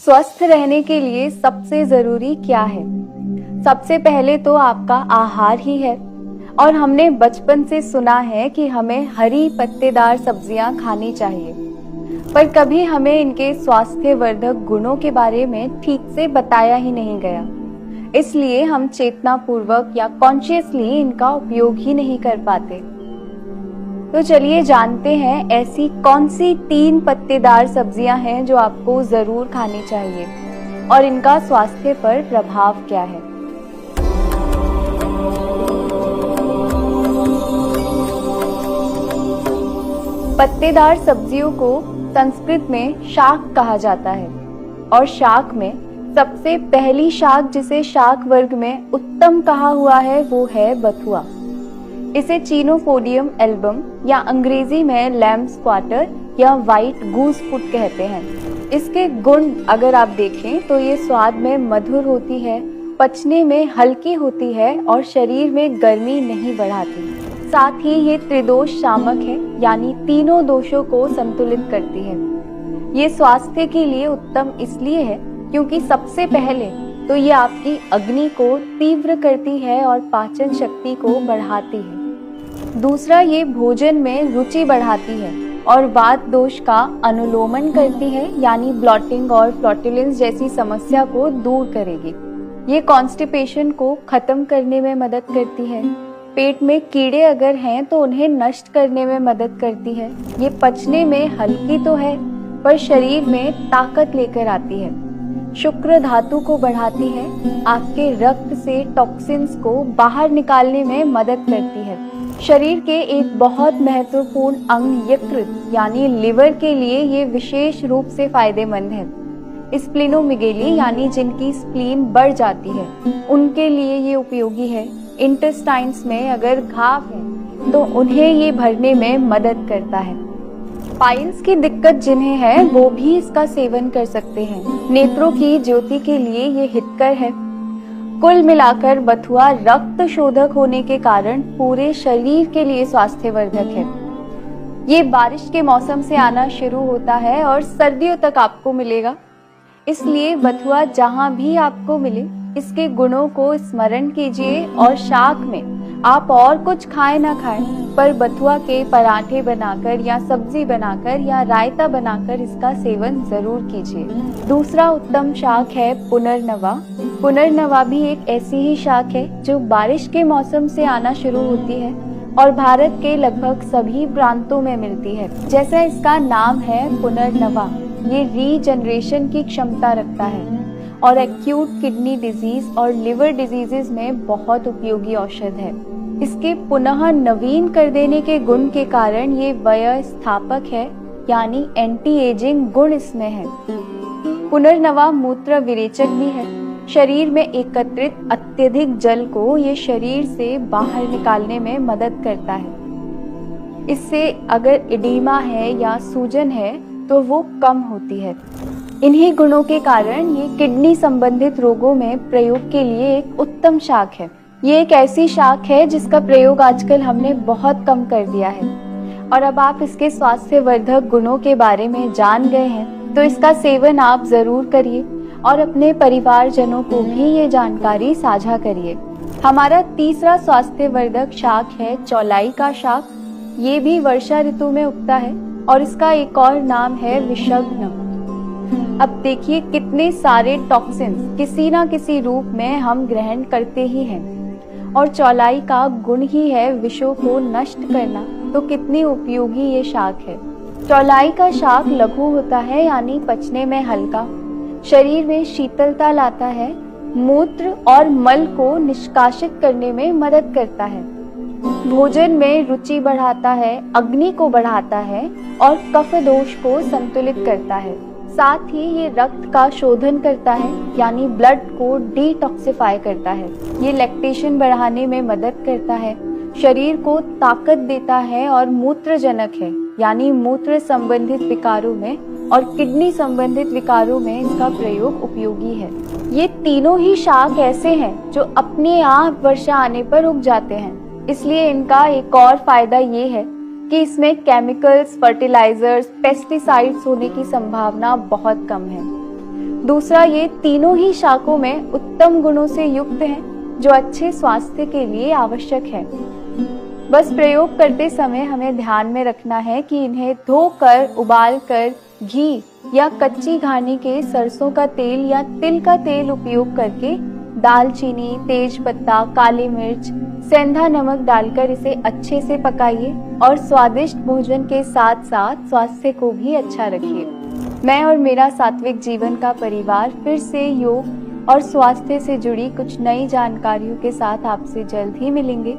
स्वस्थ रहने के लिए सबसे जरूरी क्या है? सबसे पहले तो आपका आहार ही है। और हमने बचपन से सुना है कि हमें हरी पत्तेदार सब्जियां खानी चाहिए, पर कभी हमें इनके स्वास्थ्यवर्धक गुणों के बारे में ठीक से बताया ही नहीं गया। इसलिए हम चेतनापूर्वक या कॉन्शियसली इनका उपयोग ही नहीं कर पाते। तो चलिए जानते हैं ऐसी कौन सी 3 पत्तेदार सब्जियां हैं जो आपको जरूर खानी चाहिए और इनका स्वास्थ्य पर प्रभाव क्या है। पत्तेदार सब्जियों को संस्कृत में शाक कहा जाता है और शाक में सबसे पहली शाक जिसे शाक वर्ग में उत्तम कहा हुआ है वो है बथुआ। इसे चीनोफोडियम एल्बम या अंग्रेजी में लैम्ब स्क्वाटर या व्हाइट गूस फूड कहते हैं। इसके गुण अगर आप देखें तो ये स्वाद में मधुर होती है, पचने में हल्की होती है और शरीर में गर्मी नहीं बढ़ाती। साथ ही ये त्रिदोष शामक है, यानी तीनों दोषों को संतुलित करती है। ये स्वास्थ्य के लिए उत्तम इसलिए है क्योंकि सबसे पहले तो ये आपकी अग्नि को तीव्र करती है और पाचन शक्ति को बढ़ाती है। दूसरा, ये भोजन में रुचि बढ़ाती है और वात दोष का अनुलोमन करती है, यानी ब्लॉटिंग और फ्लैटुलेंस जैसी समस्या को दूर करेगी। ये कॉन्स्टिपेशन को खत्म करने में मदद करती है। पेट में कीड़े अगर हैं तो उन्हें नष्ट करने में मदद करती है। ये पचने में हल्की तो है पर शरीर में ताकत लेकर आती है। शुक्र धातु को बढ़ाती है, आपके रक्त से टॉक्सिन्स को बाहर निकालने में मदद करती है। शरीर के एक बहुत महत्वपूर्ण अंग यकृत यानी लिवर के लिए ये विशेष रूप से फायदेमंद है। स्प्लिनोमेगेली यानी जिनकी स्प्लीन बढ़ जाती है उनके लिए ये उपयोगी है। इंटेस्टाइन्स में अगर घाव है तो उन्हें ये भरने में मदद करता है। पाइल्स की दिक्कत जिन्हें है वो भी इसका सेवन कर सकते हैं। नेत्रों की ज्योति के लिए ये हितकर है। कुल मिलाकर बथुआ रक्त शोधक होने के कारण पूरे शरीर के लिए स्वास्थ्यवर्धक है। ये बारिश के मौसम से आना शुरू होता है और सर्दियों तक आपको मिलेगा। इसलिए बथुआ जहाँ भी आपको मिले इसके गुणों को स्मरण कीजिए और शाक में आप और कुछ खाएं ना खाएं पर बथुआ के पराठे बनाकर या सब्जी बनाकर या रायता बनाकर इसका सेवन जरूर कीजिए। दूसरा उत्तम शाक है पुनर्नवा। पुनर्नवा भी एक ऐसी ही शाक है जो बारिश के मौसम से आना शुरू होती है और भारत के लगभग सभी प्रांतों में मिलती है। जैसा इसका नाम है पुनर्नवा, ये रीजनरेशन की क्षमता रखता है और एक्यूट किडनी डिजीज और लिवर डिजीजेस में बहुत उपयोगी औषध है। इसके पुनः नवीन कर देने के गुण के कारण ये वय स्थापक है, यानी एंटी एजिंग गुण इसमें है। पुनर्नवा मूत्र विरेचक भी है। शरीर में एकत्रित अत्यधिक जल को ये शरीर से बाहर निकालने में मदद करता है। इससे अगर एडिमा है या सूजन है तो वो कम होती है। इन्हीं गुणों के कारण ये किडनी संबंधित रोगों में प्रयोग के लिए एक उत्तम शाक है। ये एक ऐसी शाक है जिसका प्रयोग आजकल हमने बहुत कम कर दिया है और अब आप इसके स्वास्थ्यवर्धक गुणों के बारे में जान गए हैं तो इसका सेवन आप जरूर करिए और अपने परिवारजनों को भी ये जानकारी साझा करिए। हमारा तीसरा स्वास्थ्यवर्धक शाक है चौलाई का शाक। ये भी वर्षा ऋतु में उगता है और इसका एक और नाम है विषग्न। अब देखिए कितने सारे टॉक्सिन्स किसी ना किसी रूप में हम ग्रहण करते ही हैं और चौलाई का गुण ही है विषों को नष्ट करना, तो कितनी उपयोगी ये शाक है। चौलाई का शाक लघु होता है, यानी पचने में हल्का, शरीर में शीतलता लाता है, मूत्र और मल को निष्कासित करने में मदद करता है, भोजन में रुचि बढ़ाता है, अग्नि को बढ़ाता है और कफ दोष को संतुलित करता है। साथ ही ये रक्त का शोधन करता है, यानी ब्लड को डिटॉक्सिफाई करता है। ये लैक्टेशन बढ़ाने में मदद करता है, शरीर को ताकत देता है और मूत्रजनक है, यानी मूत्र संबंधित विकारों में और किडनी संबंधित विकारों में इसका प्रयोग उपयोगी है। ये तीनों ही शाक ऐसे हैं जो अपने आप वर्षा आने पर उग जाते हैं, इसलिए इनका एक और फायदा ये है कि इसमें केमिकल्स, फर्टिलाइजर्स, पेस्टिसाइड्स होने की संभावना बहुत कम है। दूसरा, ये तीनों ही शाकों में उत्तम गुणों से युक्त हैं जो अच्छे स्वास्थ्य के लिए आवश्यक है। बस प्रयोग करते समय हमें ध्यान में रखना है कि इन्हें धोकर, उबालकर, घी या कच्ची घानी के सरसों का तेल या तिल का तेल उपयोग करके दालचीनी, तेज पत्ता, काली मिर्च, सेंधा नमक डालकर इसे अच्छे से पकाइए और स्वादिष्ट भोजन के साथ साथ स्वास्थ्य को भी अच्छा रखिए। मैं और मेरा सात्विक जीवन का परिवार फिर से योग और स्वास्थ्य से जुड़ी कुछ नई जानकारियों के साथ आपसे जल्द ही मिलेंगे।